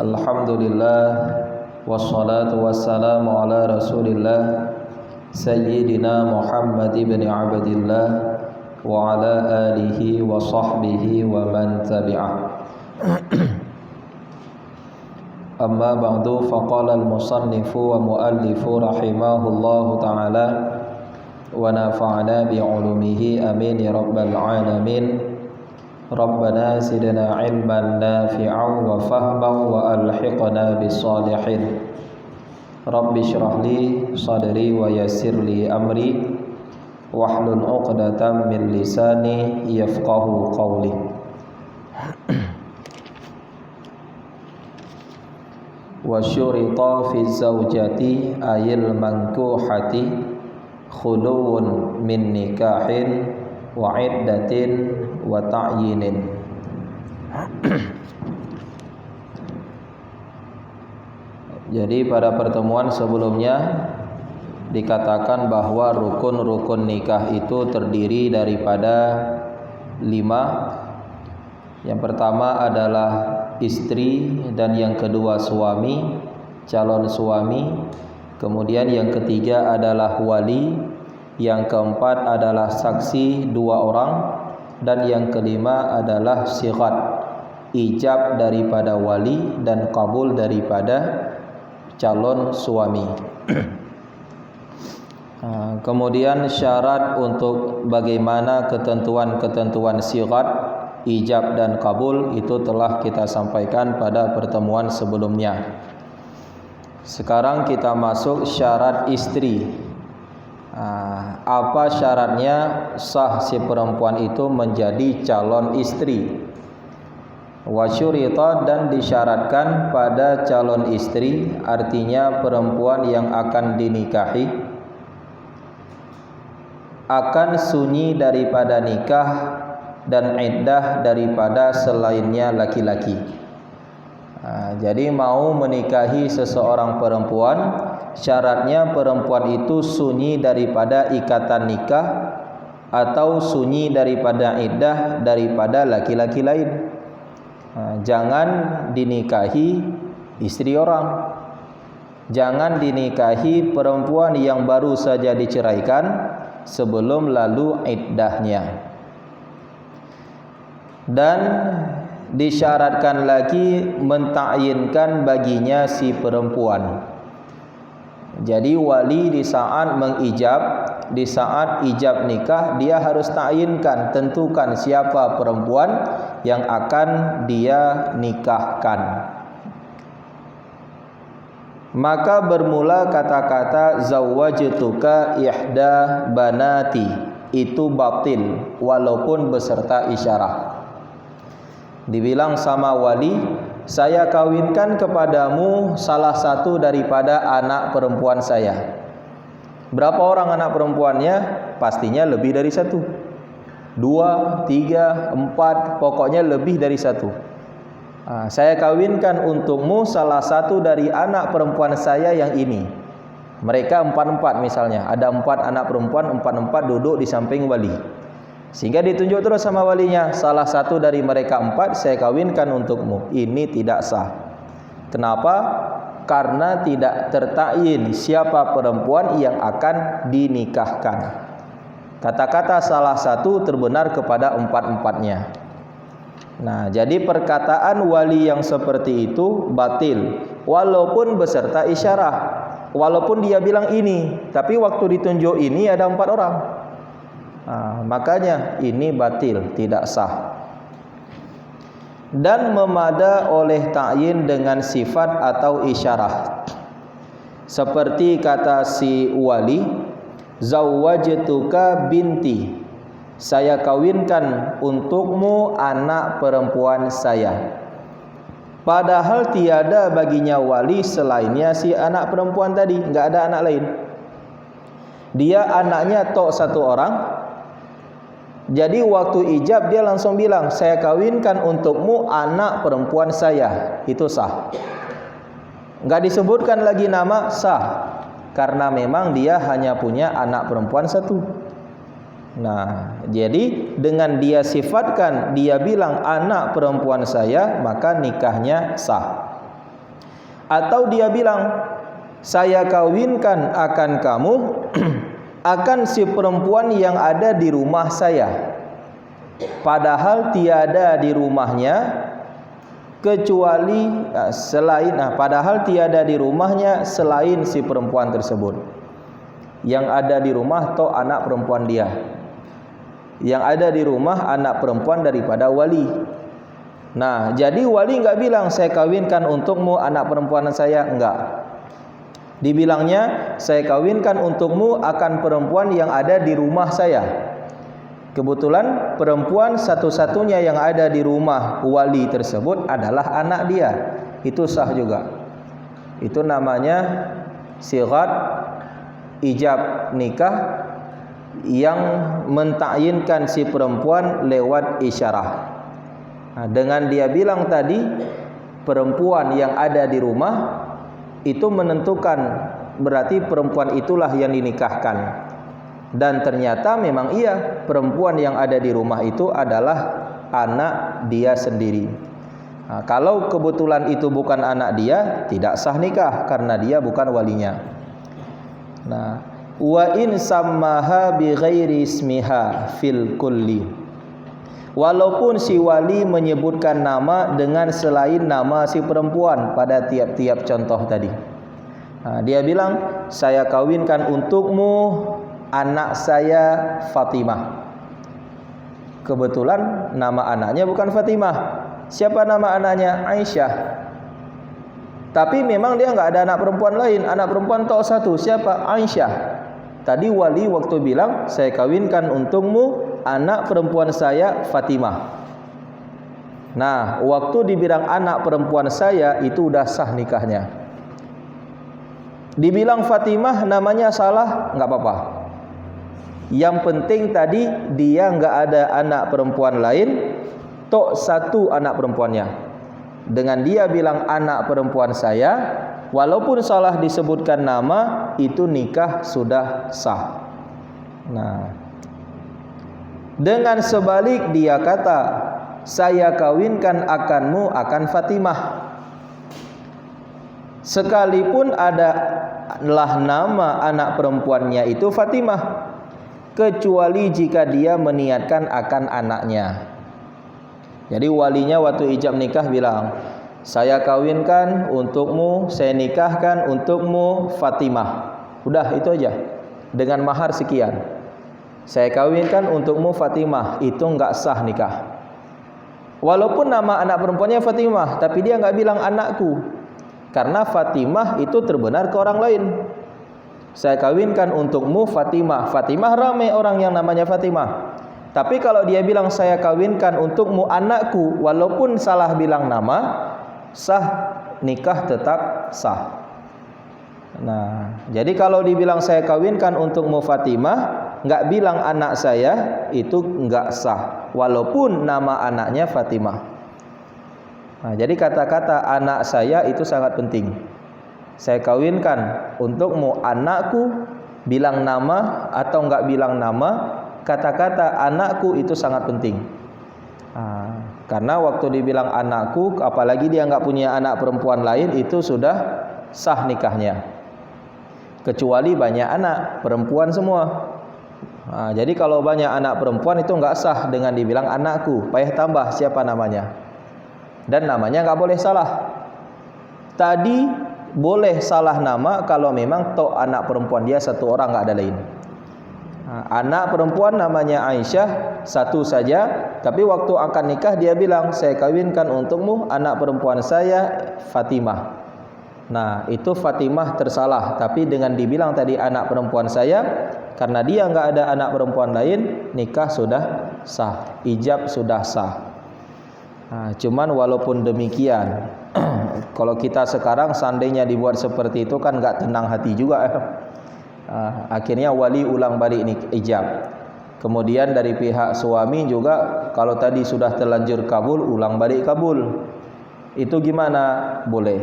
Alhamdulillah wassalatu wassalamu ala Rasulillah Sayyidina Muhammad ibn Abdillah wa ala alihi wa sahbihi wa man tabi'ah. Amma ba'du, faqala al-musannifu wa muallifu rahimahullahu ta'ala wa nafa'ana bi'ulumihi amin ya rabbal alamin. Rabbana zidna ilman nafi'an wa fahman wa alhiqna bis-salihin. Rabbi shrah li sadri wa yassir li amri wahlul 'uqdatam min lisani yafqahu qawli. Wa syurita fi zawjati ayil mankuhati khuluwun min nikahin wa iddatin wa ta'yinin. Jadi pada pertemuan sebelumnya dikatakan bahwa rukun-rukun nikah itu terdiri daripada 5. Yang pertama adalah istri, dan yang kedua suami, calon suami. Kemudian yang ketiga adalah wali, yang keempat adalah saksi 2 orang, dan yang kelima adalah sighat, ijab daripada wali dan kabul daripada calon suami. Kemudian syarat untuk bagaimana ketentuan-ketentuan sighat, ijab dan kabul itu telah kita sampaikan pada pertemuan sebelumnya. Sekarang kita masuk syarat istri. Apa syaratnya sah si perempuan itu menjadi calon istri? Wasyurita, dan disyaratkan pada calon istri, artinya perempuan yang akan dinikahi, akan sunyi daripada nikah dan iddah daripada selainnya laki-laki. Jadi mau menikahi seseorang perempuan, syaratnya perempuan itu sunyi daripada ikatan nikah atau sunyi daripada iddah daripada laki-laki lain. Jangan dinikahi istri orang, jangan dinikahi perempuan yang baru saja diceraikan sebelum lalu iddahnya. Dan disyaratkan lagi mentakyinkan baginya si perempuan. Jadi wali di saat mengijab, di saat ijab nikah, dia harus takyinkan, tentukan siapa perempuan yang akan dia nikahkan. Maka bermula kata-kata zawwajtuka ihda banati, itu batil walaupun beserta isyarah. Dibilang sama wali, saya kawinkan kepadamu salah satu daripada anak perempuan saya. Berapa orang anak perempuannya? Pastinya lebih dari 1, 2, 3, 4, pokoknya lebih dari 1. Saya kawinkan untukmu salah satu dari anak perempuan saya yang ini. Mereka 4 misalnya, ada 4 anak perempuan, 4 duduk di samping wali. Sehingga ditunjuk terus sama walinya, salah satu dari mereka 4 saya kawinkan untukmu. Ini tidak sah. Kenapa? Karena tidak tertakyin siapa perempuan yang akan dinikahkan. Kata-kata salah satu terbenar kepada 4-4-nya. Nah, jadi perkataan wali yang seperti itu batil walaupun beserta isyarah. Walaupun dia bilang ini, tapi waktu ditunjuk ini ada 4 orang. Makanya ini batil, tidak sah. Dan memada oleh ta'yin dengan sifat atau isyarah. Seperti kata si wali, zawwajtuka binti, saya kawinkan untukmu anak perempuan saya. Padahal tiada baginya wali selainnya si anak perempuan tadi, enggak ada anak lain. Dia anaknya tok 1 orang. Jadi waktu ijab dia langsung bilang, saya kawinkan untukmu anak perempuan saya. Itu sah. Enggak disebutkan lagi nama, sah. Karena memang dia hanya punya anak perempuan 1. Nah, jadi dengan dia sifatkan, dia bilang anak perempuan saya, maka nikahnya sah. Atau dia bilang, saya kawinkan akan kamu akan si perempuan yang ada di rumah saya, padahal tiada di rumahnya kecuali padahal tiada di rumahnya selain si perempuan tersebut. Yang ada di rumah toh anak perempuan dia. Yang ada di rumah anak perempuan daripada wali. Nah, jadi wali enggak bilang saya kawinkan untukmu anak perempuan saya, enggak. Dibilangnya saya kawinkan untukmu akan perempuan yang ada di rumah saya. Kebetulan perempuan satu-satunya yang ada di rumah wali tersebut adalah anak dia. Itu sah juga. Itu namanya sighat ijab nikah yang mentakyinkan si perempuan lewat isyarah. Nah, dengan dia bilang tadi perempuan yang ada di rumah, itu menentukan berarti perempuan itulah yang dinikahkan. Dan ternyata memang iya, perempuan yang ada di rumah itu adalah anak dia sendiri. Nah, kalau kebetulan itu bukan anak dia, tidak sah nikah karena dia bukan walinya. Nah, wa in sammaha bi ghairi ismiha fil kulli. Walaupun si wali menyebutkan nama dengan selain nama si perempuan pada tiap-tiap contoh tadi. Nah, dia bilang, saya kawinkan untukmu anak saya Fatimah. Kebetulan nama anaknya bukan Fatimah. Siapa nama anaknya? Aisyah. Tapi memang dia enggak ada anak perempuan lain. Anak perempuan tok satu. Siapa? Aisyah. Tadi wali waktu bilang, saya kawinkan untukmu anak perempuan saya Fatimah. Nah, waktu dibilang anak perempuan saya, itu udah sah nikahnya. Dibilang Fatimah namanya salah, enggak apa-apa. Yang penting tadi dia enggak ada anak perempuan lain, tok satu anak perempuannya. Dengan dia bilang anak perempuan saya, walaupun salah disebutkan nama, itu nikah sudah sah. Nah, dengan sebalik dia kata, saya kawinkan akanmu akan Fatimah, sekalipun adalah nama anak perempuannya itu Fatimah, kecuali jika dia meniatkan akan anaknya. Jadi walinya waktu ijab nikah bilang, saya kawinkan untukmu, saya nikahkan untukmu Fatimah. Udah itu aja, dengan mahar sekian. Saya kawinkan untukmu Fatimah, itu enggak sah nikah. Walaupun nama anak perempuannya Fatimah, tapi dia enggak bilang anakku, karena Fatimah itu terbenar ke orang lain. Saya kawinkan untukmu Fatimah. Fatimah ramai orang yang namanya Fatimah. Tapi kalau dia bilang saya kawinkan untukmu anakku, walaupun salah bilang nama, sah, nikah tetap sah. Nah, jadi kalau dibilang saya kawinkan untukmu Fatimah, enggak bilang anak saya, itu enggak sah, walaupun nama anaknya Fatimah. Nah, jadi kata-kata anak saya itu sangat penting. Saya kawinkan untukmu anakku, bilang nama atau enggak bilang nama, kata-kata anakku itu sangat penting. Karena waktu dibilang anakku, apalagi dia enggak punya anak perempuan lain, itu sudah sah nikahnya. Kecuali banyak anak perempuan semua. Jadi kalau banyak anak perempuan itu enggak sah dengan dibilang anakku, payah tambah siapa namanya. Dan namanya enggak boleh salah. Tadi boleh salah nama kalau memang tok anak perempuan dia satu orang, enggak ada lain. Anak perempuan namanya Aisyah satu saja, tapi waktu akan nikah dia bilang saya kawinkan untukmu anak perempuan saya Fatimah. Nah, itu Fatimah tersalah, tapi dengan dibilang tadi anak perempuan saya, karena dia enggak ada anak perempuan lain, nikah sudah sah, ijab sudah sah. Cuman walaupun demikian, kalau kita sekarang seandainya dibuat seperti itu kan enggak tenang hati juga. Akhirnya wali ulang balik ijab. Kemudian dari pihak suami juga, kalau tadi sudah terlanjur kabul, ulang balik kabul. Itu gimana? Boleh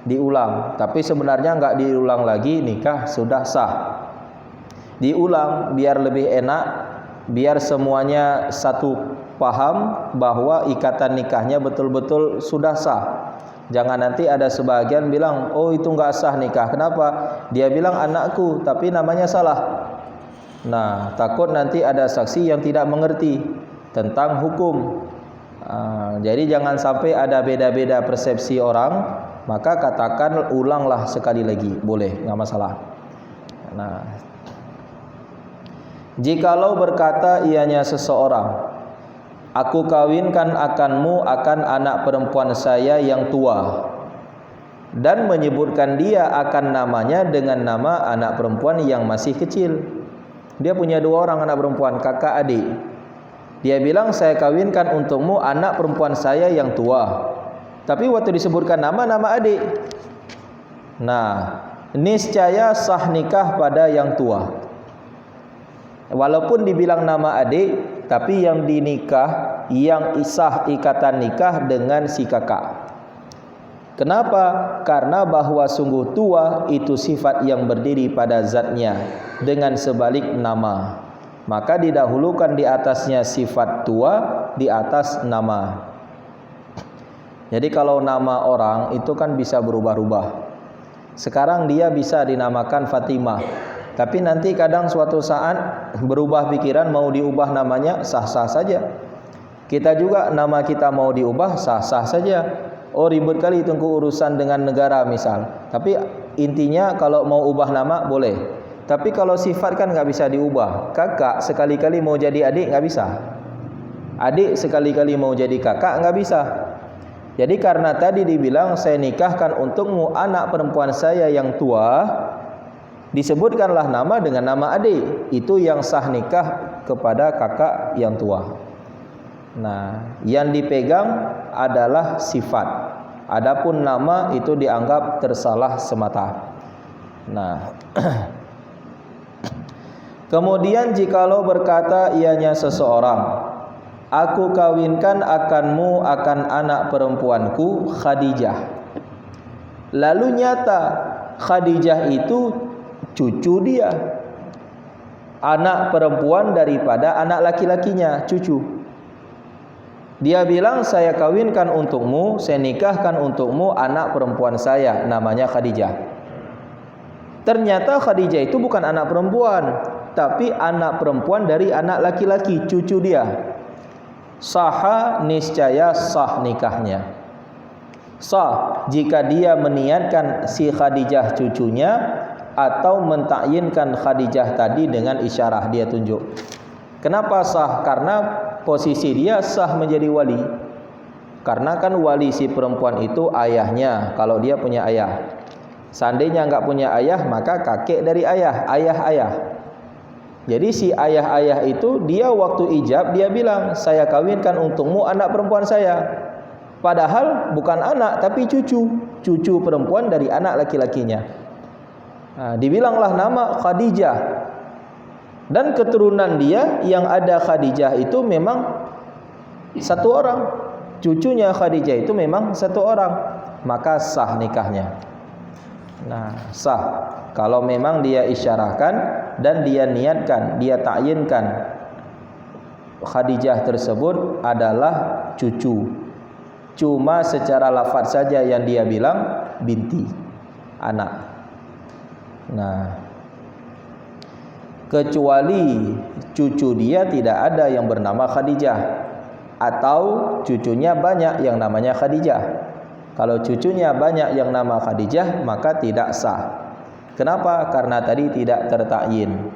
diulang, tapi sebenarnya enggak diulang lagi, nikah sudah sah. Diulang biar lebih enak, biar semuanya satu paham bahwa ikatan nikahnya betul-betul sudah sah. Jangan nanti ada sebagian bilang, oh itu enggak sah nikah. Kenapa? Dia bilang anakku, tapi namanya salah. Nah, takut nanti ada saksi yang tidak mengerti tentang hukum. Jadi jangan sampai ada beda-beda persepsi orang. Maka katakan ulanglah sekali lagi, boleh, enggak masalah. Nah, jikalau berkata ianya seseorang, aku kawinkan akanmu akan anak perempuan saya yang tua, dan menyebutkan dia akan namanya dengan nama anak perempuan yang masih kecil. Dia punya 2 orang anak perempuan, kakak adik. Dia bilang saya kawinkan untukmu anak perempuan saya yang tua, tapi waktu disebutkan nama adik. Nah, niscaya sah nikah pada yang tua. Walaupun dibilang nama adik, tapi yang dinikah, yang sah ikatan nikah dengan si kakak. Kenapa? Karena bahwa sungguh tua itu sifat yang berdiri pada zatnya dengan sebalik nama. Maka didahulukan di atasnya sifat tua di atas nama. Jadi kalau nama orang itu kan bisa berubah-ubah. Sekarang dia bisa dinamakan Fatimah, tapi nanti kadang suatu saat berubah pikiran mau diubah namanya, sah-sah saja. Kita juga nama kita mau diubah, sah-sah saja. Oh ribet kali tunggu urusan dengan negara misal. Tapi intinya kalau mau ubah nama boleh. Tapi kalau sifat kan nggak bisa diubah. Kakak sekali-kali mau jadi adik nggak bisa. Adik sekali-kali mau jadi kakak nggak bisa. Jadi karena tadi dibilang saya nikahkan untukmu anak perempuan saya yang tua, disebutkanlah nama dengan nama adik. Itu yang sah nikah kepada kakak yang tua. Nah, yang dipegang adalah sifat. Adapun nama itu dianggap tersalah semata. Nah, kemudian jikalau berkata ianya seseorang, aku kawinkan akanmu akan anak perempuanku Khadijah. Lalu nyata Khadijah itu cucu dia, anak perempuan daripada anak laki-lakinya, cucu. Dia bilang saya kawinkan untukmu, saya nikahkan untukmu anak perempuan saya, namanya Khadijah. Ternyata Khadijah itu bukan anak perempuan, tapi anak perempuan dari anak laki-laki, cucu dia. Sah niscaya sah nikahnya. Sah jika dia meniatkan si Khadijah cucunya atau mentakyinkan Khadijah tadi dengan isyarah dia tunjuk. Kenapa sah? Karena posisi dia sah menjadi wali. Karena kan wali si perempuan itu ayahnya, kalau dia punya ayah. Seandainya enggak punya ayah, maka kakek dari ayah, ayah-ayah. Jadi si ayah-ayah itu dia waktu ijab dia bilang, saya kawinkan untukmu anak perempuan saya. Padahal bukan anak tapi cucu perempuan dari anak laki-lakinya. Nah, dibilanglah nama Khadijah. Dan keturunan dia yang ada Khadijah itu memang satu orang. Cucunya Khadijah itu memang satu orang. Maka sah nikahnya. Nah, sah kalau memang dia isyarahkan dan dia niatkan, dia takyinkan Khadijah tersebut adalah cucu. Cuma secara lafaz saja yang dia bilang binti, anak. Nah, kecuali cucu dia tidak ada yang bernama Khadijah, atau cucunya banyak yang namanya Khadijah. Kalau cucunya banyak yang nama Khadijah, maka tidak sah. Kenapa? Karena tadi tidak tertakyin.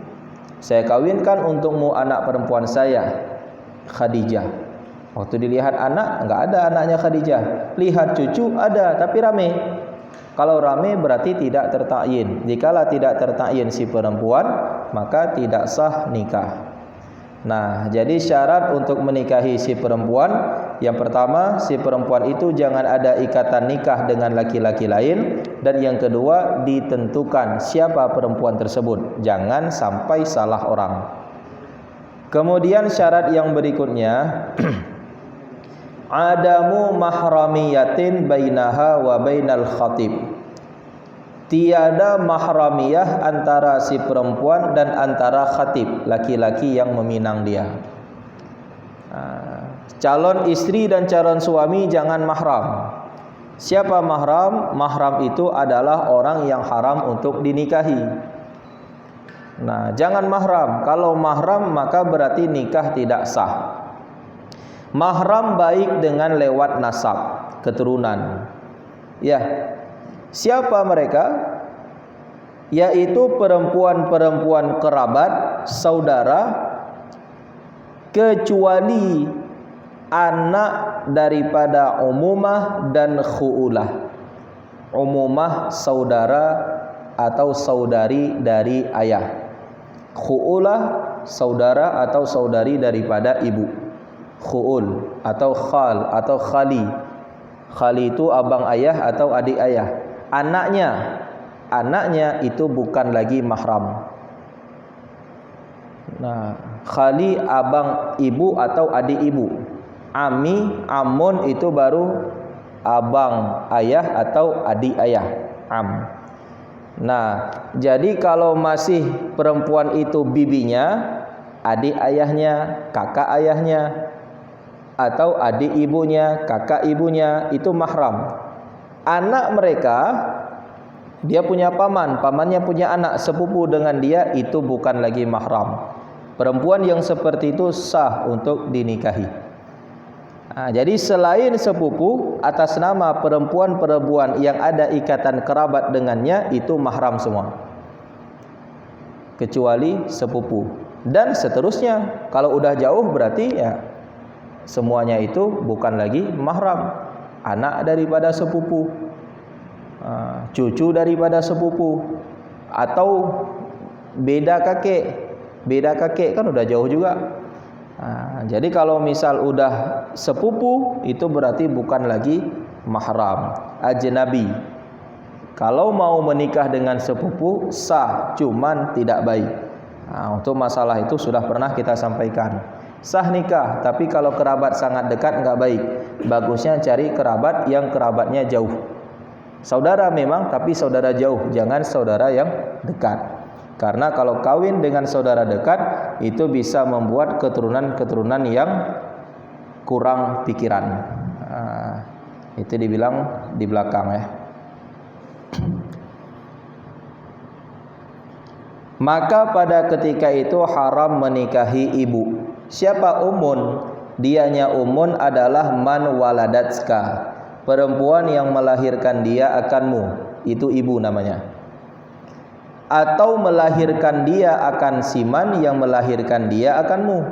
Saya kawinkan untukmu anak perempuan saya, Khadijah. Waktu dilihat anak, enggak ada anaknya Khadijah. Lihat cucu ada, tapi rame. Kalau rame berarti tidak tertakyin. Jikalau tidak tertakyin si perempuan, maka tidak sah nikah. Nah, jadi syarat untuk menikahi si perempuan, yang pertama, si perempuan itu jangan ada ikatan nikah dengan laki-laki lain. Dan yang kedua, ditentukan siapa perempuan tersebut. Jangan sampai salah orang. Kemudian syarat yang berikutnya, adamu mahramiyatin bainaha wa bainal khatib. tiada mahramiyah antara si perempuan dan antara khatib, laki-laki yang meminang dia. Calon istri dan calon suami jangan mahram. Siapa mahram? Mahram itu adalah orang yang haram untuk dinikahi. Nah, jangan mahram. Kalau mahram maka berarti nikah tidak sah. Mahram baik dengan lewat nasab, keturunan. Ya. Siapa mereka? Yaitu perempuan-perempuan kerabat, saudara, kecuali anak daripada umumah dan khuulah. Umumah saudara atau saudari dari ayah. Khuulah saudara atau saudari daripada ibu. Khuul atau khal atau khali. Khali itu abang ayah atau adik ayah. Anaknya itu bukan lagi mahram. Nah, khali abang ibu atau adik ibu. Ami, amun itu baru abang ayah atau adik ayah. Am. Nah, jadi kalau masih perempuan itu bibinya, adik ayahnya, kakak ayahnya, atau adik ibunya, kakak ibunya, itu mahram. Anak mereka, dia punya paman, pamannya punya anak sepupu dengan dia, itu bukan lagi mahram. Perempuan yang seperti itu sah untuk dinikahi. Jadi selain sepupu, atas nama perempuan-perempuan yang ada ikatan kerabat dengannya, itu mahram semua, kecuali sepupu. Dan seterusnya, kalau udah jauh berarti ya semuanya itu bukan lagi mahram. Anak daripada sepupu, cucu daripada sepupu, atau beda kakek kan udah jauh juga. Jadi kalau misal udah sepupu, itu berarti bukan lagi mahram, ajnabi. Kalau mau menikah dengan sepupu sah, cuman tidak baik. Untuk masalah itu sudah pernah kita sampaikan. Sah nikah, tapi kalau kerabat sangat dekat enggak baik. Bagusnya cari kerabat yang kerabatnya jauh. Saudara memang, tapi saudara jauh, jangan saudara yang dekat. Karena kalau kawin dengan saudara dekat, itu bisa membuat keturunan-keturunan yang kurang pikiran. Itu dibilang di belakang ya. Maka pada ketika itu haram menikahi ibu. Siapa umun? Dianya umun adalah man waladatska, perempuan yang melahirkan dia akanmu, itu ibu namanya. Atau melahirkan dia akan siman yang melahirkan dia akanmu,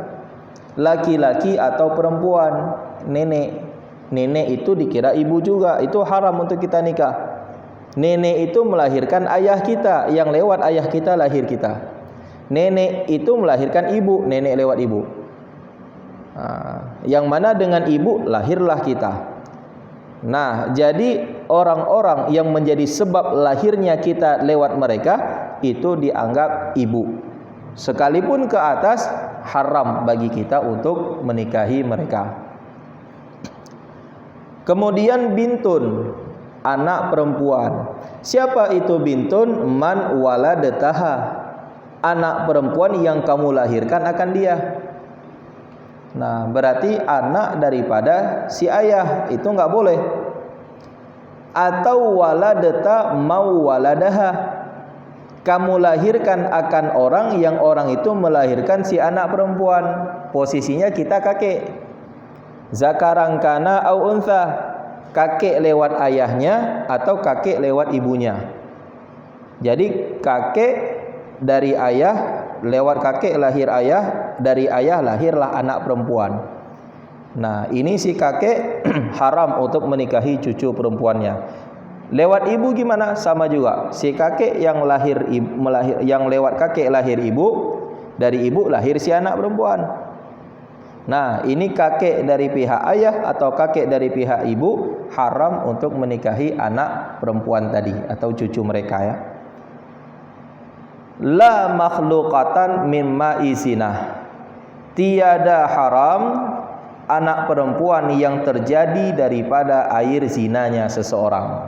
laki-laki atau perempuan. Nenek itu dikira ibu juga, itu haram untuk kita nikah. Nenek itu melahirkan ayah kita, yang lewat ayah kita lahir kita. Nenek itu melahirkan ibu, nenek lewat ibu. Yang mana dengan ibu lahirlah kita. Nah, jadi orang-orang yang menjadi sebab lahirnya kita lewat mereka, itu dianggap ibu. Sekalipun ke atas, haram bagi kita untuk menikahi mereka. Kemudian bintun, anak perempuan. Siapa itu bintun? Man waladataha, anak perempuan yang kamu lahirkan akan dia. Nah, berarti anak daripada si ayah, itu enggak boleh. Atau waladata mau waladaha, kamu lahirkan akan orang yang orang itu melahirkan si anak perempuan. Posisinya kita kakek. Zakarangkana au untha, kakek lewat ayahnya atau kakek lewat ibunya. Jadi kakek dari ayah, lewat kakek lahir ayah, dari ayah lahirlah anak perempuan. Nah, ini si kakek haram untuk menikahi cucu perempuannya. Lewat ibu gimana? Sama juga. Si kakek yang yang lewat kakek lahir ibu, dari ibu lahir si anak perempuan. Nah, ini kakek dari pihak ayah atau kakek dari pihak ibu haram untuk menikahi anak perempuan tadi atau cucu mereka ya. La makhluqatan mimma izinah, tiada haram anak perempuan yang terjadi daripada air zinanya seseorang.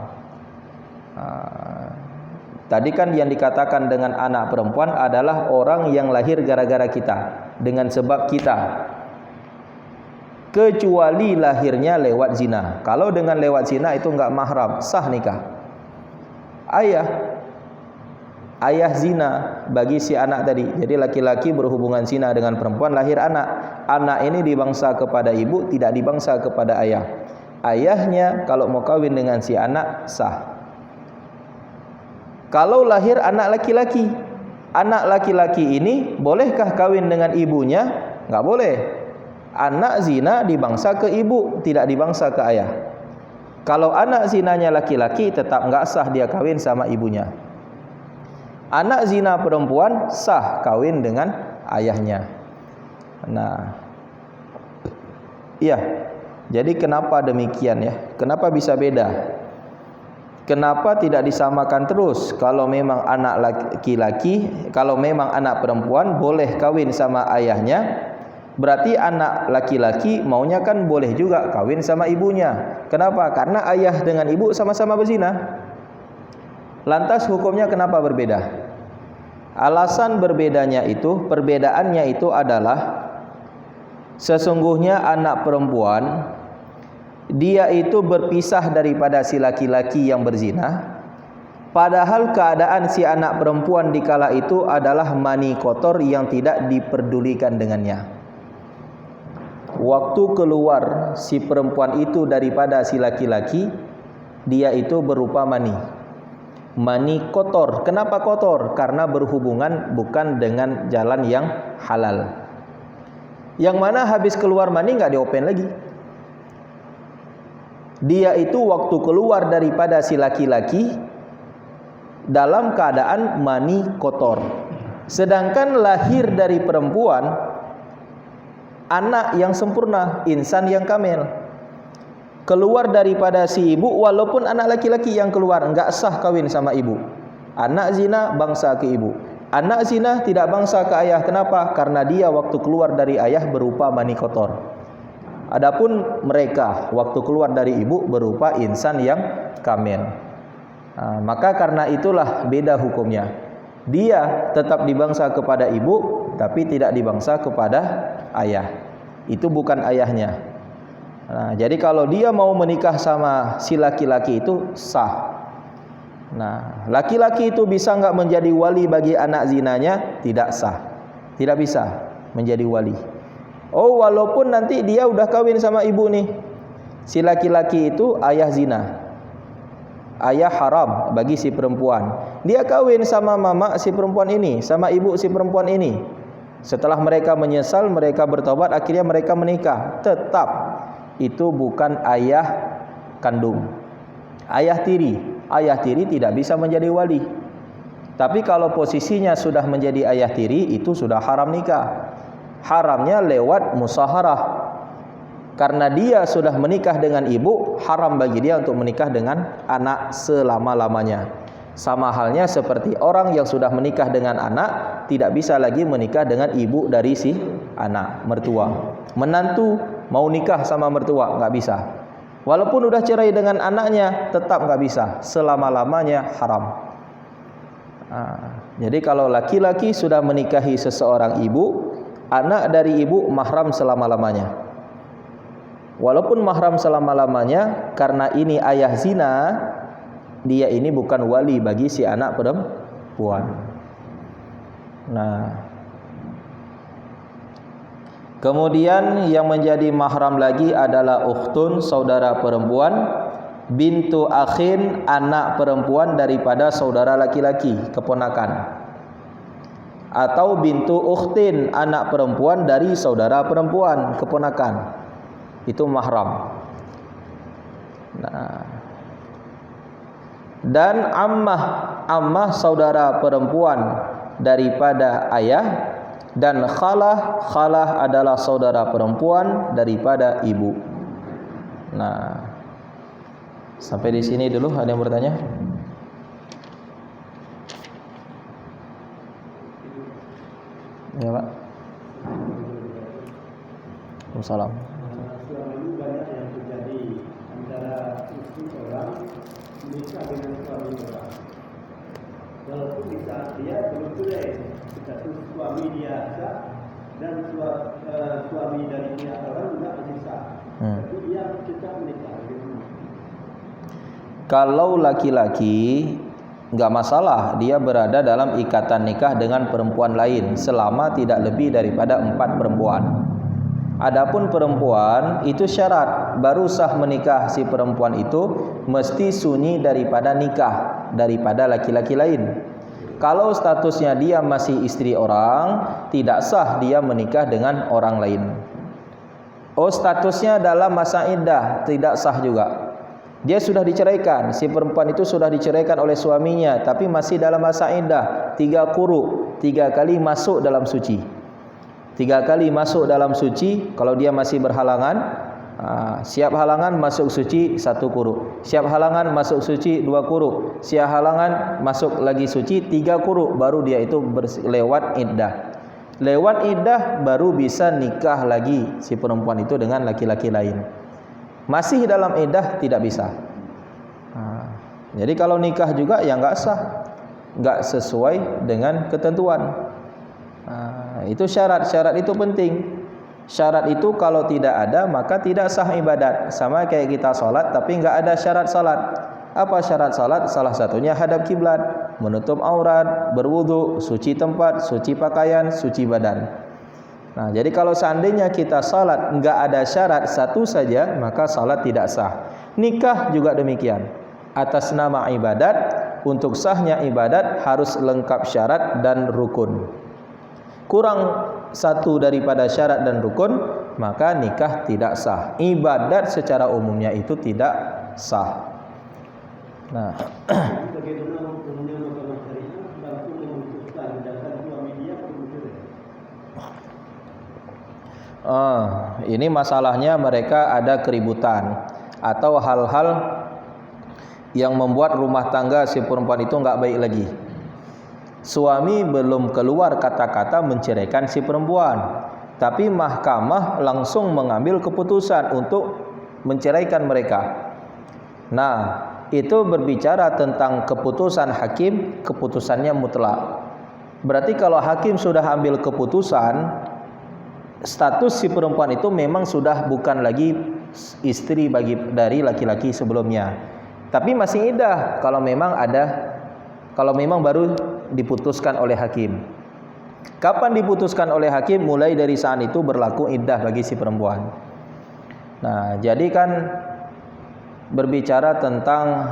Tadi kan yang dikatakan dengan anak perempuan adalah orang yang lahir gara-gara kita, dengan sebab kita. Kecuali lahirnya lewat zina. Kalau dengan lewat zina itu enggak mahram, sah nikah. Ayah zina bagi si anak tadi. Jadi laki-laki berhubungan zina dengan perempuan, lahir anak. Anak ini dibangsa kepada ibu, tidak dibangsa kepada ayah. Ayahnya kalau mau kawin dengan si anak sah. Kalau lahir anak laki-laki, anak laki-laki ini bolehkah kawin dengan ibunya? Enggak boleh. Anak zina dibangsa ke ibu, tidak dibangsa ke ayah. Kalau anak zinanya laki-laki, tetap enggak sah dia kawin sama ibunya. Anak zina perempuan sah kawin dengan ayahnya. Nah, iya. Jadi kenapa demikian ya? Kenapa bisa beda? Kenapa tidak disamakan terus? Kalau memang anak laki-laki, kalau memang anak perempuan boleh kawin sama ayahnya, berarti anak laki-laki maunya kan boleh juga kawin sama ibunya. Kenapa? Karena ayah dengan ibu sama-sama berzina. Lantas hukumnya kenapa berbeda? Alasan perbedaannya itu adalah sesungguhnya anak perempuan dia itu berpisah daripada si laki-laki yang berzina, padahal keadaan si anak perempuan dikala itu adalah mani kotor yang tidak diperdulikan dengannya. Waktu keluar si perempuan itu daripada si laki-laki, dia itu berupa mani kotor. Kenapa kotor? Karena berhubungan bukan dengan jalan yang halal. Yang mana habis keluar mani nggak diopen lagi. Dia itu waktu keluar daripada si laki-laki dalam keadaan mani kotor. Sedangkan lahir dari perempuan anak yang sempurna, insan yang kamil. Keluar daripada si ibu, walaupun anak laki-laki yang keluar, enggak sah kawin sama ibu. Anak zina bangsa ke ibu. Anak zina tidak bangsa ke ayah. Kenapa? Karena dia waktu keluar dari ayah berupa mani kotor. Adapun mereka waktu keluar dari ibu berupa insan yang kamil. Maka karena itulah beda hukumnya. Dia tetap dibangsa kepada ibu, tapi tidak dibangsa kepada ayah. Itu bukan ayahnya. Jadi kalau dia mau menikah sama si laki-laki itu sah. Nah, laki-laki itu bisa enggak menjadi wali bagi anak zinanya? Tidak sah. Tidak bisa menjadi wali. Oh, walaupun nanti dia udah kawin sama ibu nih. Si laki-laki itu ayah zina. Ayah haram bagi si perempuan. Dia kawin sama mama si perempuan ini, sama ibu si perempuan ini. Setelah mereka menyesal, mereka bertobat, akhirnya mereka menikah. Tetap itu bukan ayah kandung. Ayah tiri. Ayah tiri tidak bisa menjadi wali. Tapi kalau posisinya sudah menjadi ayah tiri, itu sudah haram nikah. Haramnya lewat musaharah. Karena dia sudah menikah dengan ibu, haram bagi dia untuk menikah dengan anak selama-lamanya. Sama halnya seperti orang yang sudah menikah dengan anak, tidak bisa lagi menikah dengan ibu dari si anak, mertua. Menantu mau nikah sama mertua, nggak bisa. Walaupun udah cerai dengan anaknya, tetap nggak bisa. Selama-lamanya haram. Jadi kalau laki-laki sudah menikahi seseorang ibu, anak dari ibu mahram selama-lamanya. Walaupun mahram selama-lamanya, karena ini ayah zina, dia ini bukan wali bagi si anak perempuan. Nah, kemudian yang menjadi mahram lagi adalah ukhtun, saudara perempuan, bintu akhin, anak perempuan daripada saudara laki-laki, keponakan. Atau bintu ukhtin, anak perempuan dari saudara perempuan, keponakan. Itu mahram. Nah, dan ammah saudara perempuan daripada ayah, dan khalah adalah saudara perempuan daripada ibu. Nah, sampai di sini dulu. Ada yang bertanya? Ya, Pak. Waalaikumsalam. Selama ini banyak yang terjadi antara istri orang menikah dengan suami orang. dia belum cerai. Status suami dia sah dan suami dari pihak orang juga masih sah. Tapi dia tetap menikah. Kalau laki-laki nggak masalah dia berada dalam ikatan nikah dengan perempuan lain selama tidak lebih daripada 4 perempuan. Adapun perempuan itu syarat baru sah menikah si perempuan itu mesti sunyi daripada nikah daripada laki-laki lain. Kalau statusnya dia masih istri orang, tidak sah dia menikah dengan orang lain. Oh, statusnya dalam masa iddah, tidak sah juga. Dia sudah diceraikan, si perempuan itu sudah diceraikan oleh suaminya, tapi masih dalam masa iddah, 3 quru, 3 kali masuk dalam suci. 3 kali masuk dalam suci, kalau dia masih berhalangan, siap halangan masuk suci 1 quru, siap halangan masuk suci 2 quru, siap halangan masuk lagi suci 3 quru, baru dia itu lewat iddah. Lewat iddah baru bisa nikah lagi si perempuan itu dengan laki-laki lain. Masih dalam iddah tidak bisa. Jadi kalau nikah juga ya nggak sah, nggak sesuai dengan ketentuan. Itu syarat itu penting. Syarat itu kalau tidak ada maka tidak sah ibadat. Sama kayak kita sholat tapi nggak ada syarat sholat. Apa syarat sholat? Salah satunya hadap kiblat, menutup aurat, berwudu, suci tempat, suci pakaian, suci badan. Nah, jadi kalau seandainya kita salat enggak ada syarat satu saja, maka salat tidak sah. Nikah juga demikian. Atas nama ibadat, untuk sahnya ibadat harus lengkap syarat dan rukun. Kurang satu daripada syarat dan rukun, maka nikah tidak sah. Ibadat secara umumnya itu tidak sah. Nah, bagaimana hukumnya mahkamah syariah langsung memutuskan dasar suami dia belum cerai? Ini masalahnya mereka ada keributan atau hal-hal yang membuat rumah tangga si perempuan itu nggak baik lagi. Suami belum keluar kata-kata menceraikan si perempuan, tapi mahkamah langsung mengambil keputusan untuk menceraikan mereka. Nah, itu berbicara tentang keputusan hakim, keputusannya mutlak. Berarti kalau hakim sudah ambil keputusan, status si perempuan itu memang sudah bukan lagi istri dari laki-laki sebelumnya, tapi masih iddah kalau memang baru diputuskan oleh hakim. Kapan diputuskan oleh hakim? Mulai dari saat itu berlaku iddah bagi si perempuan. Nah, jadi kan berbicara tentang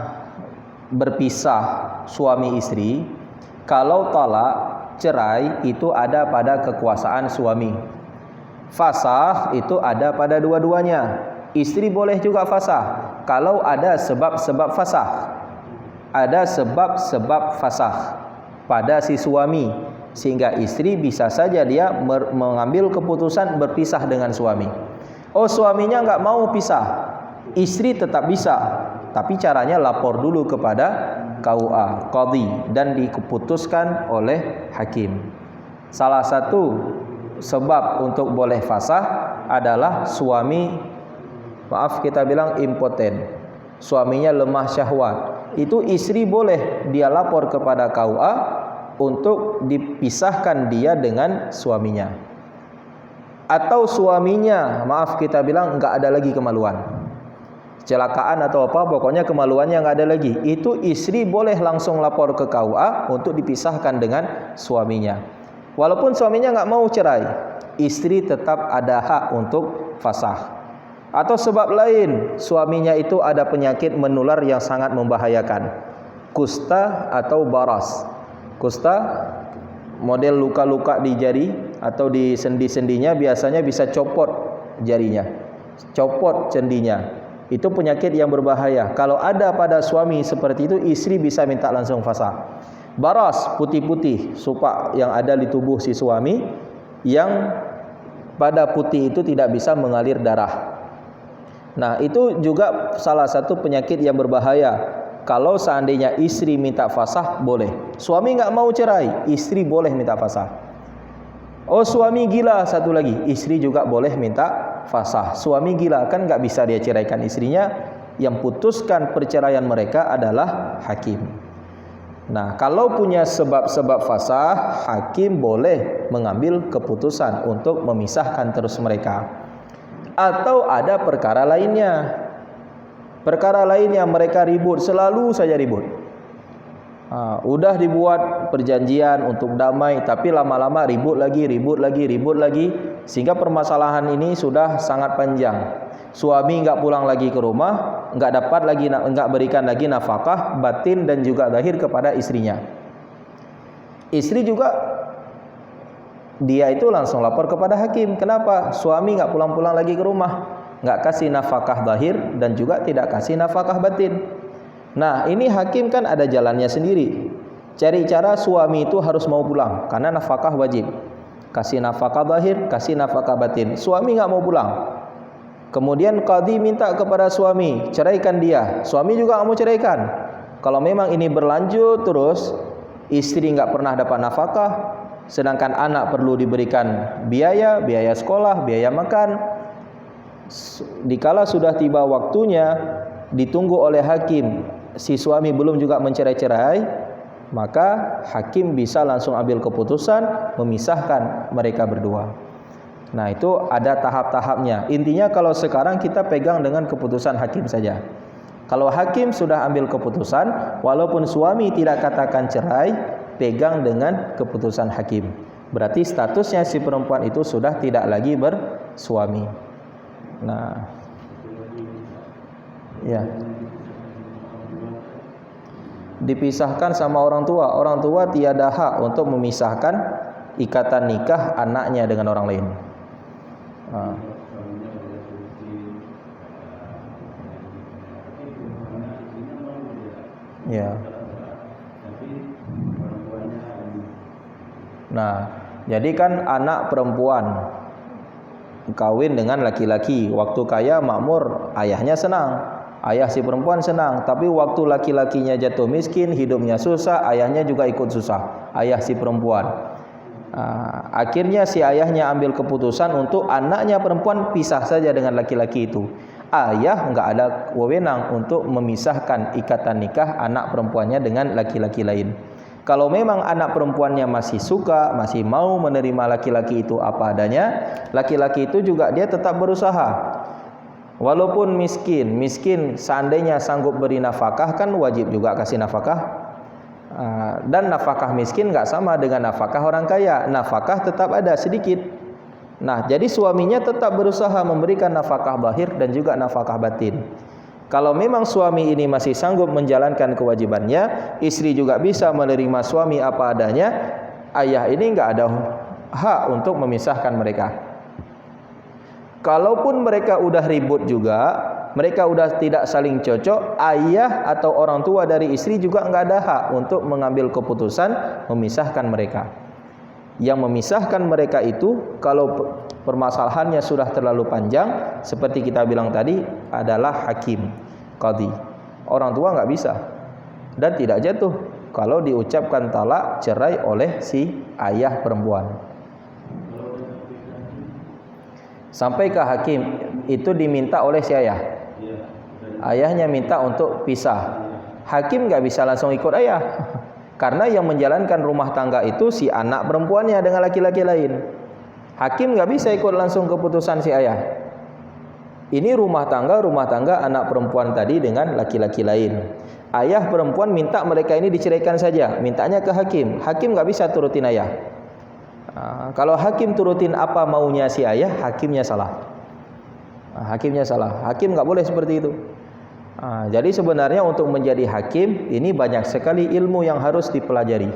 berpisah suami istri, kalau talak cerai itu ada pada kekuasaan suami. Fasakh itu ada pada dua-duanya. Istri boleh juga fasakh kalau ada sebab-sebab fasakh. Ada sebab-sebab fasakh pada si suami, sehingga istri bisa saja dia mengambil keputusan berpisah dengan suami. Oh, suaminya nggak mau pisah, istri tetap bisa, tapi caranya lapor dulu kepada KUA, qadhi, dan diputuskan oleh hakim. Salah satu sebab untuk boleh fasakh adalah suami, kita bilang impoten, suaminya lemah syahwat. Itu istri boleh dia lapor kepada KUA untuk dipisahkan dia dengan suaminya. Atau suaminya, kita bilang nggak ada lagi kemaluan, kecelakaan atau apa, pokoknya kemaluannya nggak ada lagi. Itu istri boleh langsung lapor ke KUA untuk dipisahkan dengan suaminya. Walaupun suaminya nggak mau cerai, istri tetap ada hak untuk fasakh. Atau sebab lain, suaminya itu ada penyakit menular yang sangat membahayakan, kusta atau baras. Kusta model luka-luka di jari atau di sendi-sendinya, biasanya bisa copot jarinya, copot sendinya. Itu penyakit yang berbahaya. Kalau ada pada suami seperti itu, istri bisa minta langsung fasakh. Baras, putih-putih, supak yang ada di tubuh si suami, yang pada putih itu tidak bisa mengalir darah. Nah, itu juga salah satu penyakit yang berbahaya. Kalau seandainya istri minta fasakh boleh. Suami nggak mau cerai, istri boleh minta fasakh. Oh, suami gila, satu lagi, istri juga boleh minta fasakh. Suami gila, kan nggak bisa dia ceraikan istrinya. Yang putuskan perceraian mereka adalah hakim. Nah, kalau punya sebab-sebab fasah, hakim boleh mengambil keputusan untuk memisahkan terus mereka. Atau ada perkara lainnya. Perkara lainnya mereka ribut, selalu saja ribut. Udah dibuat perjanjian untuk damai, tapi lama-lama ribut lagi, sehingga permasalahan ini sudah sangat panjang. Suami enggak pulang lagi ke rumah, enggak berikan lagi nafkah batin dan juga zahir kepada istrinya. Istri juga dia itu langsung lapor kepada hakim. Kenapa? Suami enggak pulang-pulang lagi ke rumah, enggak kasih nafkah zahir dan juga tidak kasih nafkah batin. Nah, ini hakim kan ada jalannya sendiri. Cari cara suami itu harus mau pulang karena nafkah wajib. Kasih nafkah zahir, kasih nafkah batin. Suami enggak mau pulang. Kemudian qadhi minta kepada suami, ceraikan dia. Suami juga enggak mau ceraikan. Kalau memang ini berlanjut terus, istri enggak pernah dapat nafkah, sedangkan anak perlu diberikan biaya sekolah, biaya makan. Dikala sudah tiba waktunya, ditunggu oleh hakim, si suami belum juga mencerai-cerai, maka hakim bisa langsung ambil keputusan memisahkan mereka berdua. Nah, itu ada tahap-tahapnya. Intinya kalau sekarang kita pegang dengan keputusan hakim saja. Kalau hakim sudah ambil keputusan, walaupun suami tidak katakan cerai, pegang dengan keputusan hakim. Berarti statusnya si perempuan itu sudah tidak lagi bersuami. Nah, ya. Dipisahkan sama orang tua. Orang tua tiada hak untuk memisahkan ikatan nikah anaknya dengan orang lain. Ya. Nah, jadi kan anak perempuan kawin dengan laki-laki, waktu kaya makmur, ayahnya senang, ayah si perempuan senang. Tapi waktu laki-lakinya jatuh miskin, hidupnya susah, ayahnya juga ikut susah, ayah si perempuan. Akhirnya si ayahnya ambil keputusan untuk anaknya perempuan pisah saja dengan laki-laki itu. Ayah enggak ada wewenang untuk memisahkan ikatan nikah anak perempuannya dengan laki-laki lain. Kalau memang anak perempuannya masih suka, masih mau menerima laki-laki itu apa adanya, laki-laki itu juga dia tetap berusaha. Walaupun miskin seandainya sanggup beri nafkah kan wajib juga kasih nafkah. Dan nafkah miskin enggak sama dengan nafkah orang kaya. Nafkah tetap ada sedikit. Nah, jadi suaminya tetap berusaha memberikan nafkah zahir dan juga nafkah batin. Kalau memang suami ini masih sanggup menjalankan kewajibannya, istri juga bisa menerima suami apa adanya, ayah ini enggak ada hak untuk memisahkan mereka. Kalaupun mereka udah ribut juga, mereka udah tidak saling cocok, ayah atau orang tua dari istri juga enggak ada hak untuk mengambil keputusan memisahkan mereka. Yang memisahkan mereka itu kalau permasalahannya sudah terlalu panjang, seperti kita bilang tadi, adalah hakim, qadhi. Orang tua enggak bisa dan tidak jatuh kalau diucapkan talak, cerai oleh si ayah perempuan. Sampai ke hakim, itu diminta oleh si ayah. Ayahnya minta untuk pisah. Hakim enggak bisa langsung ikut ayah. Karena yang menjalankan rumah tangga itu si anak perempuannya dengan laki-laki lain. Hakim enggak bisa ikut langsung keputusan si ayah. Ini rumah tangga anak perempuan tadi dengan laki-laki lain. Ayah perempuan minta mereka ini diceraikan saja, mintanya ke hakim. Hakim enggak bisa turutin ayah. Kalau hakim turutin apa maunya si ayah, hakimnya salah. Hakimnya salah. Hakim enggak boleh seperti itu. Jadi sebenarnya untuk menjadi hakim ini banyak sekali ilmu yang harus dipelajari.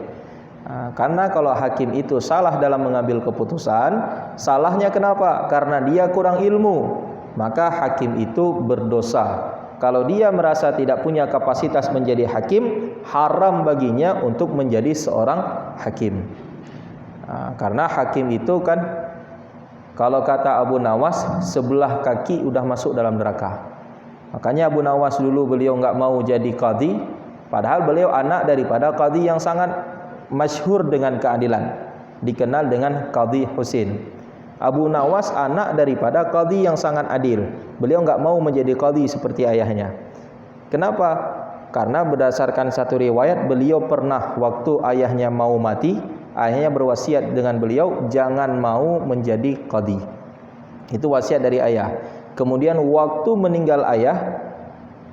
Karena kalau hakim itu salah dalam mengambil keputusan, salahnya kenapa? Karena dia kurang ilmu, maka hakim itu berdosa. Kalau dia merasa tidak punya kapasitas menjadi hakim, haram baginya untuk menjadi seorang hakim. Karena hakim itu kan, kalau kata Abu Nawas, sebelah kaki udah masuk dalam neraka. Makanya Abu Nawas dulu beliau enggak mau jadi qadhi, padahal beliau anak daripada qadhi yang sangat masyhur dengan keadilan, dikenal dengan Qadhi Husain. Abu Nawas anak daripada qadhi yang sangat adil. Beliau enggak mau menjadi qadhi seperti ayahnya. Kenapa? Karena berdasarkan satu riwayat, beliau pernah waktu ayahnya mau mati, ayahnya berwasiat dengan beliau jangan mau menjadi qadhi. Itu wasiat dari ayah. Kemudian waktu meninggal ayah,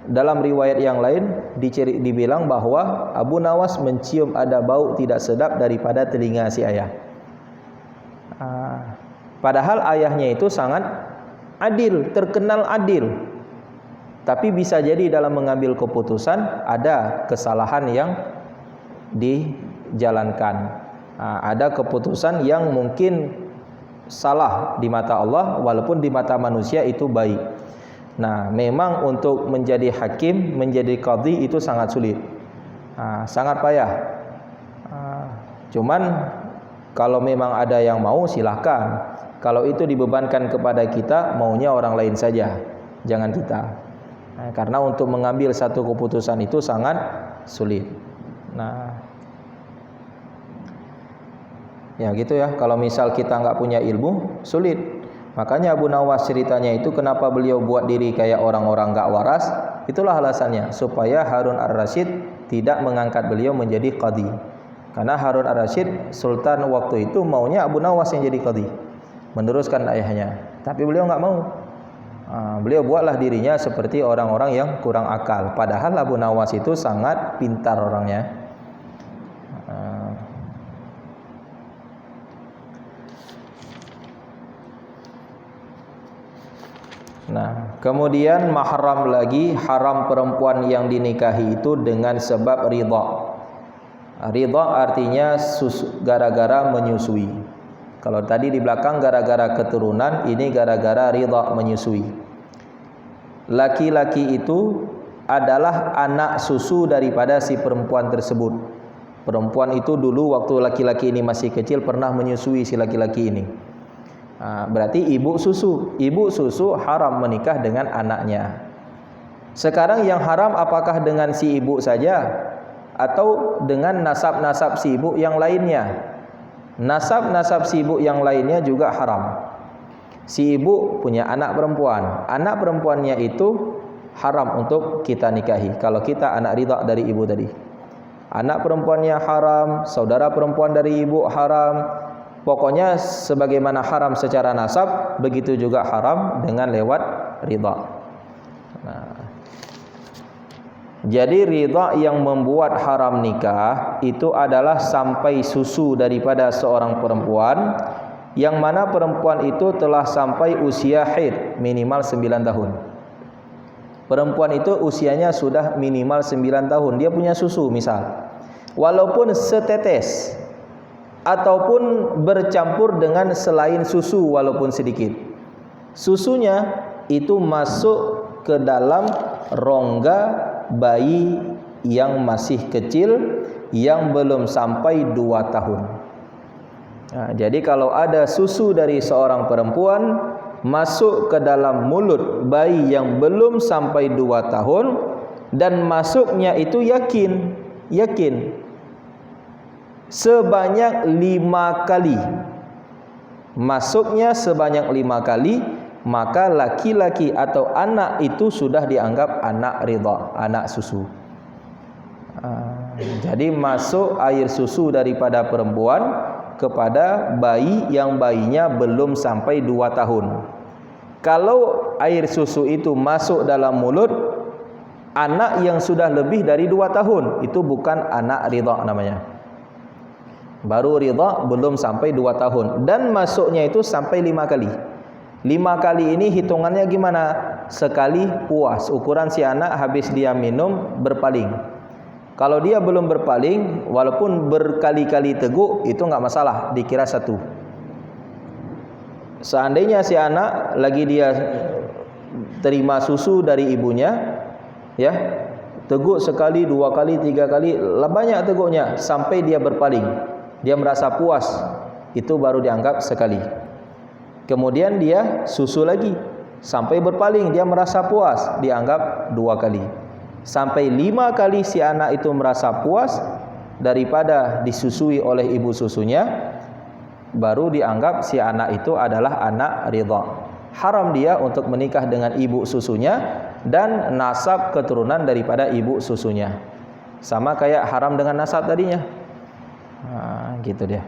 dalam riwayat yang lain dibilang bahwa Abu Nawas mencium ada bau tidak sedap daripada telinga si ayah. Padahal ayahnya itu sangat adil, terkenal adil. Tapi bisa jadi dalam mengambil keputusan ada kesalahan yang dijalankan. Ada keputusan yang mungkin salah di mata Allah, walaupun di mata manusia itu baik. Nah, memang untuk menjadi hakim, menjadi qadhi itu sangat sulit, sangat payah. Cuman kalau memang ada yang mau, silahkan. Kalau itu dibebankan kepada kita, maunya orang lain saja, jangan kita. Karena untuk mengambil satu keputusan itu sangat sulit. Nah, ya gitu ya. Kalau misal kita nggak punya ilmu, sulit. Makanya Abu Nawas ceritanya itu kenapa beliau buat diri kayak orang-orang nggak waras. Itulah alasannya, supaya Harun ar-Rasyid tidak mengangkat beliau menjadi qadhi. Karena Harun ar-Rasyid sultan waktu itu maunya Abu Nawas yang jadi qadhi, meneruskan ayahnya. Tapi beliau nggak mau. Beliau buatlah dirinya seperti orang-orang yang kurang akal. Padahal Abu Nawas itu sangat pintar orangnya. Nah, kemudian mahram lagi, haram perempuan yang dinikahi itu dengan sebab ridha. Ridha artinya gara-gara menyusui. Kalau tadi di belakang gara-gara keturunan, ini gara-gara ridha menyusui. Laki-laki itu adalah anak susu daripada si perempuan tersebut. Perempuan itu dulu waktu laki-laki ini masih kecil pernah menyusui si laki-laki ini. Berarti ibu susu. Ibu susu haram menikah dengan anaknya. Sekarang yang haram apakah dengan si ibu saja atau dengan nasab-nasab si ibu yang lainnya? Nasab-nasab si ibu yang lainnya juga haram. Si ibu punya anak perempuan. Anak perempuannya itu haram untuk kita nikahi kalau kita anak ridha dari ibu tadi. Anak perempuannya haram, saudara perempuan dari ibu haram. Pokoknya sebagaimana haram secara nasab, begitu juga haram dengan lewat ridha. Nah, jadi ridha yang membuat haram nikah itu adalah sampai susu daripada seorang perempuan, yang mana perempuan itu telah sampai usia haid minimal 9 tahun. Perempuan itu usianya sudah minimal 9 tahun, dia punya susu misal, walaupun setetes ataupun bercampur dengan selain susu walaupun sedikit, susunya itu masuk ke dalam rongga bayi yang masih kecil, yang belum sampai 2 tahun. Nah, jadi kalau ada susu dari seorang perempuan masuk ke dalam mulut bayi yang belum sampai 2 tahun, dan masuknya itu yakin sebanyak 5 kali, masuknya sebanyak 5 kali, maka laki-laki atau anak itu sudah dianggap anak ridha, anak susu. Jadi masuk air susu daripada perempuan kepada bayi yang bayinya belum sampai 2 tahun. Kalau air susu itu masuk dalam mulut anak yang sudah lebih dari 2 tahun, itu bukan anak ridha namanya. Baru ridha belum sampai 2 tahun, dan masuknya itu sampai 5 kali. 5 kali ini hitungannya gimana? Sekali puas. Ukuran si anak habis dia minum berpaling. Kalau dia belum berpaling, walaupun berkali-kali teguk, itu nggak masalah, dikira 1. Seandainya si anak lagi dia terima susu dari ibunya, ya, teguk sekali, 2 kali, 3 kali, banyak teguknya sampai dia berpaling, dia merasa puas, itu baru dianggap sekali. Kemudian dia susu lagi sampai berpaling, dia merasa puas, dianggap 2 kali. Sampai 5 kali si anak itu merasa puas daripada disusui oleh ibu susunya, baru dianggap si anak itu adalah anak ridha. Haram dia untuk menikah dengan ibu susunya dan nasab keturunan daripada ibu susunya. Sama kayak haram dengan nasab tadinya. Nah, gitu dia.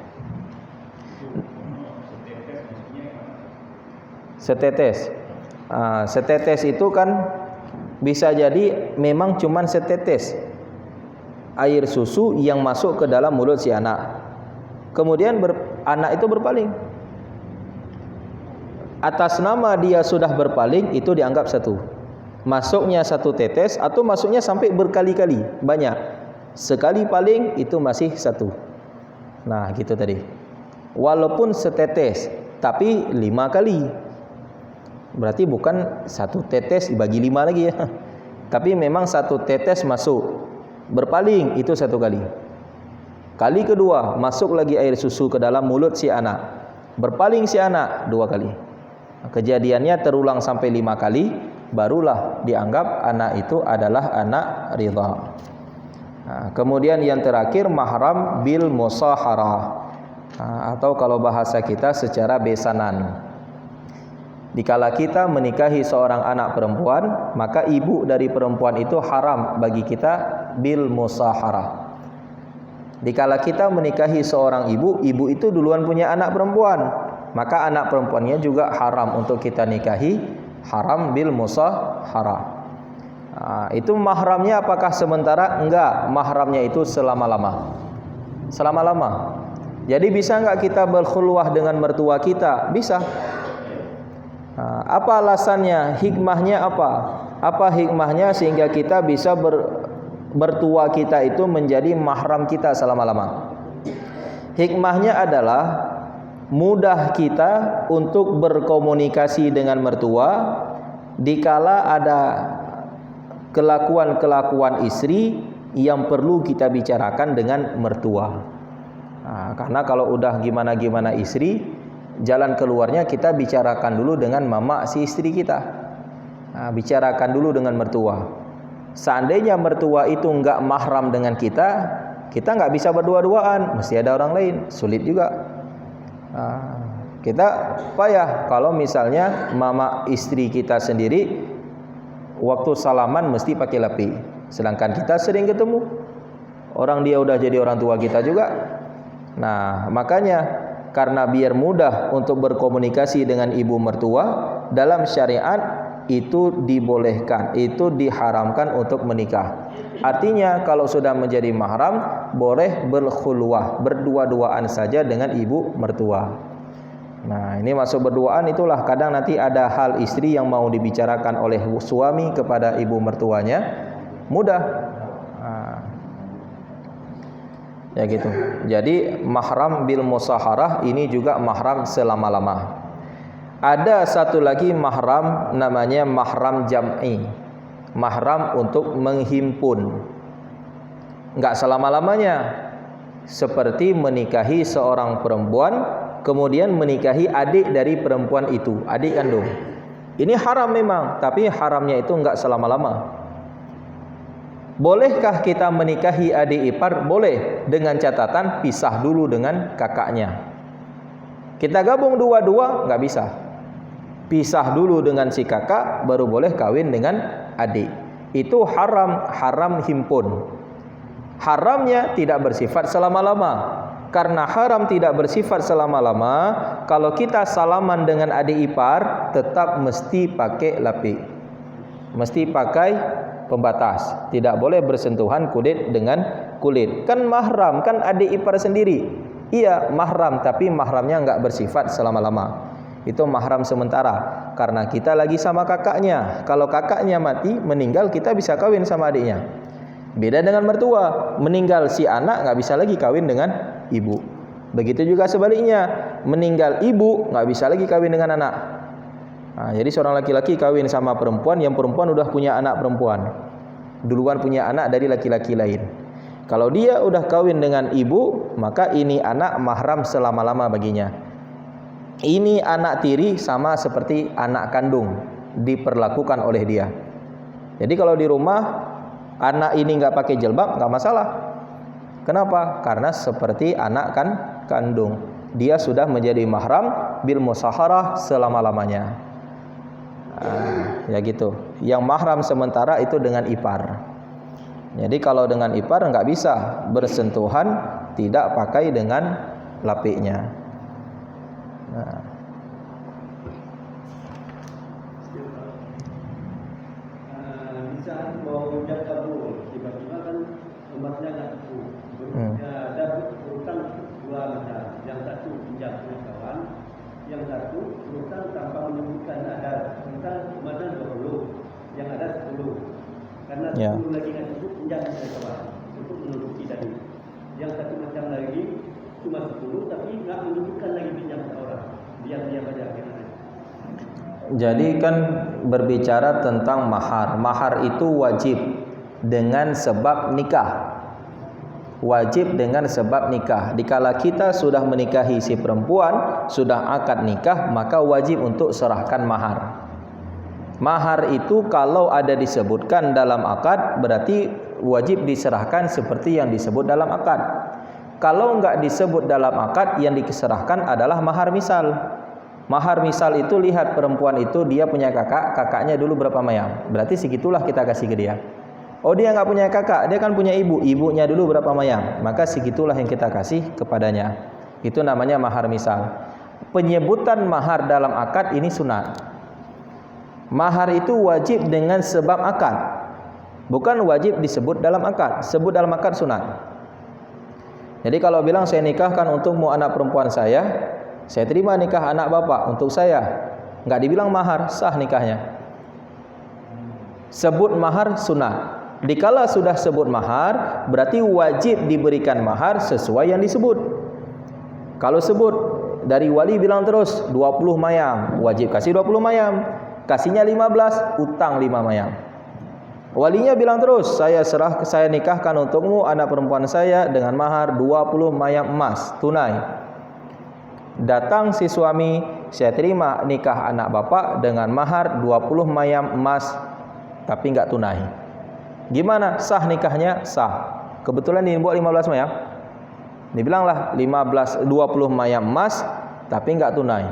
Setetes. Setetes itu kan bisa jadi memang cuman setetes air susu yang masuk ke dalam mulut si anak. Kemudian anak itu berpaling. Atas nama dia sudah berpaling, itu dianggap satu. Masuknya satu tetes atau masuknya sampai berkali-kali, banyak. Sekali paling itu masih satu. Nah, gitu tadi. Walaupun setetes, tapi 5 kali. Berarti bukan satu tetes dibagi 5 lagi ya. Tapi memang satu tetes masuk. Berpaling itu 1 kali. Kali kedua masuk lagi air susu ke dalam mulut si anak. Berpaling si anak 2 kali. Kejadiannya terulang sampai 5 kali, barulah dianggap anak itu adalah anak ridha. Nah, kemudian yang terakhir mahram bil musaharah, atau kalau bahasa kita secara besanan. Dikala kita menikahi seorang anak perempuan, maka ibu dari perempuan itu haram bagi kita bil musaharah. Dikala kita menikahi seorang ibu, ibu itu duluan punya anak perempuan, maka anak perempuannya juga haram untuk kita nikahi, haram bil musaharah. Itu mahramnya apakah sementara? Enggak, mahramnya itu selama-lama. Selama-lama. Jadi bisa enggak kita berkhulwah dengan mertua kita? Bisa. Apa alasannya? Hikmahnya apa? Apa hikmahnya sehingga kita bisa mertua kita itu menjadi mahram kita selama-lama? Hikmahnya adalah mudah kita untuk berkomunikasi dengan mertua dikala ada kelakuan-kelakuan istri yang perlu kita bicarakan dengan mertua. Karena kalau udah gimana-gimana istri, jalan keluarnya kita bicarakan dulu dengan mama si istri kita. Bicarakan dulu dengan mertua. Seandainya mertua itu enggak mahram dengan kita nggak bisa berdua-duaan, mesti ada orang lain, sulit juga. Kita payah kalau misalnya mama istri kita sendiri waktu salaman mesti pakai lapi, sedangkan kita sering ketemu, orang dia udah jadi orang tua kita juga. Nah, makanya karena biar mudah untuk berkomunikasi dengan ibu mertua, dalam syariat itu dibolehkan, itu diharamkan untuk menikah. Artinya kalau sudah menjadi mahram, boleh berkhulwah, berdua-duaan saja dengan ibu mertua. Nah, ini masuk berduaan itulah kadang nanti ada hal istri yang mau dibicarakan oleh suami kepada ibu mertuanya, mudah. Ya gitu. Jadi mahram bil musaharah ini juga mahram selama-lama. Ada satu lagi mahram namanya mahram jam'i. Mahram untuk menghimpun. Enggak selama-lamanya. Seperti menikahi seorang perempuan kemudian menikahi adik dari perempuan itu, adik kandung. Ini haram memang, tapi haramnya itu enggak selama-lama. Bolehkah kita menikahi adik ipar? Boleh, dengan catatan pisah dulu dengan kakaknya. Kita gabung dua-dua enggak bisa. Pisah dulu dengan si kakak baru boleh kawin dengan adik. Itu haram himpun. Haramnya tidak bersifat selama-lama. Karena haram tidak bersifat selama-lama, kalau kita salaman dengan adik ipar tetap mesti pakai lapi. Mesti pakai pembatas. Tidak boleh bersentuhan kulit dengan kulit. Kan mahram, kan adik ipar sendiri. Iya, mahram, tapi mahramnya enggak bersifat selama-lama. Itu mahram sementara karena kita lagi sama kakaknya. Kalau kakaknya mati, meninggal, kita bisa kawin sama adiknya. Beda dengan mertua, meninggal si anak nggak bisa lagi kawin dengan ibu. Begitu juga sebaliknya, meninggal ibu nggak bisa lagi kawin dengan anak. Jadi seorang laki-laki kawin sama perempuan, yang perempuan udah punya anak perempuan, duluan punya anak dari laki-laki lain. Kalau dia udah kawin dengan ibu, maka ini anak mahram selama-lama baginya. Ini anak tiri sama seperti anak kandung, diperlakukan oleh dia. Jadi kalau di rumah anak ini nggak pakai jilbab nggak masalah. Kenapa? Karena seperti anak kandung. Dia sudah menjadi mahram bil musaharah selama-lamanya. ya gitu. Yang mahram sementara itu dengan ipar. Jadi kalau dengan ipar nggak bisa bersentuhan, tidak pakai dengan lapiknya. Nah. Bisa mau ucap kabul, tiba-tiba kan umatnya nggak tahu. Dan urutan dua macam. Yang satu pinjam punya kawan, yang satu urutan tanpa menyebutkan ada urutan umatnya 20, yang ada 10. Karena 10 lagi nggak cukup pinjam punya kawan untuk menutupi tadi. Yang satu macam lagi cuma 10 tapi nggak menunjukkan lagi pinjam ke orang, diam-diam aja. Jadi kan berbicara tentang mahar. Mahar itu wajib dengan sebab nikah. Wajib dengan sebab nikah. Dikala kita sudah menikahi si perempuan, sudah akad nikah, maka wajib untuk serahkan mahar. Mahar itu kalau ada disebutkan dalam akad, berarti wajib diserahkan seperti yang disebut dalam akad. Kalau enggak disebut dalam akad, yang diserahkan adalah mahar misal. Mahar misal itu lihat perempuan itu dia punya kakak, kakaknya dulu berapa mayam. Berarti segitulah kita kasih ke dia. Oh dia nggak punya kakak, dia kan punya ibu, ibunya dulu berapa mayam. Maka segitulah yang kita kasih kepadanya. Itu namanya mahar misal. Penyebutan mahar dalam akad ini sunat. Mahar itu wajib dengan sebab akad, bukan wajib disebut dalam akad. Sebut dalam akad sunat. Jadi kalau bilang saya nikahkan untukmu anak perempuan saya terima nikah anak bapak untuk saya, nggak dibilang mahar, sah nikahnya. Sebut mahar sunat. Dikala sudah sebut mahar, berarti wajib diberikan mahar sesuai yang disebut. Kalau sebut dari wali bilang terus 20 mayam, wajib kasih 20 mayam. Kasihnya 15, utang 5 mayam. Walinya bilang terus, saya nikahkan untukmu anak perempuan saya dengan mahar 20 mayam emas tunai. Datang si suami, saya terima nikah anak bapak dengan mahar 20 mayam emas tapi enggak tunai. Gimana? Sah nikahnya? Sah. Kebetulan dibuat 15 mayam. Dibilanglah 20 mayam emas tapi enggak tunai.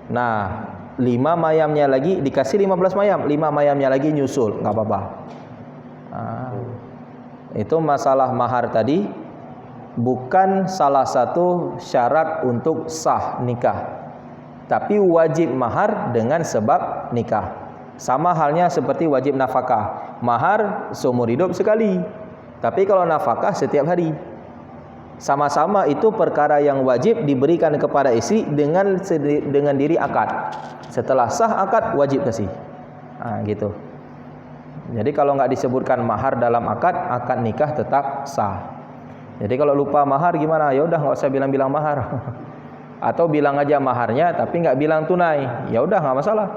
Nah, 5 mayamnya lagi dikasih 15 mayam, 5 mayamnya lagi nyusul, enggak apa-apa. Itu masalah mahar tadi bukan salah satu syarat untuk sah nikah, tapi wajib mahar dengan sebab nikah. Sama halnya seperti wajib nafkah. Mahar seumur hidup sekali, tapi kalau nafkah setiap hari. Sama-sama itu perkara yang wajib diberikan kepada istri dengan diri akad. Setelah sah akad wajib kasih. Gitu. Jadi kalau nggak disebutkan mahar dalam akad nikah tetap sah. Jadi kalau lupa mahar gimana? Ya udah nggak usah bilang-bilang mahar. Atau bilang aja maharnya tapi nggak bilang tunai. Ya udah nggak masalah.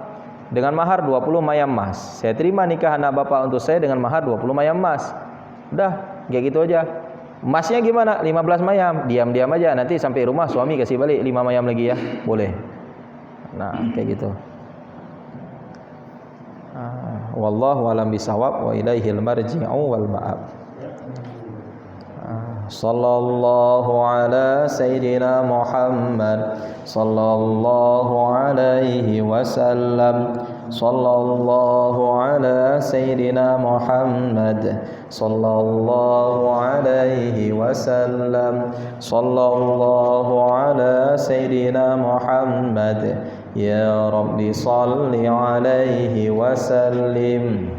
Dengan mahar 20 mayam emas. Saya terima nikah anak bapak untuk saya dengan mahar 20 mayam emas. Udah, kayak gitu aja. Emasnya gimana? 15 mayam. Diam-diam aja, nanti sampai rumah suami kasih balik 5 mayam lagi ya. Boleh. Nah, kayak gitu. Wallahu a'lam bishawab wa ilaihil marji'u wal ma'ab. Sallallahu ala sayyidina Muhammad sallallahu alaihi wasallam. Sallallahu ala sayyidina Muhammad sallallahu alaihi wasallam. Sallallahu ala sayyidina Muhammad ya Rabbi salli alaihi wasallim.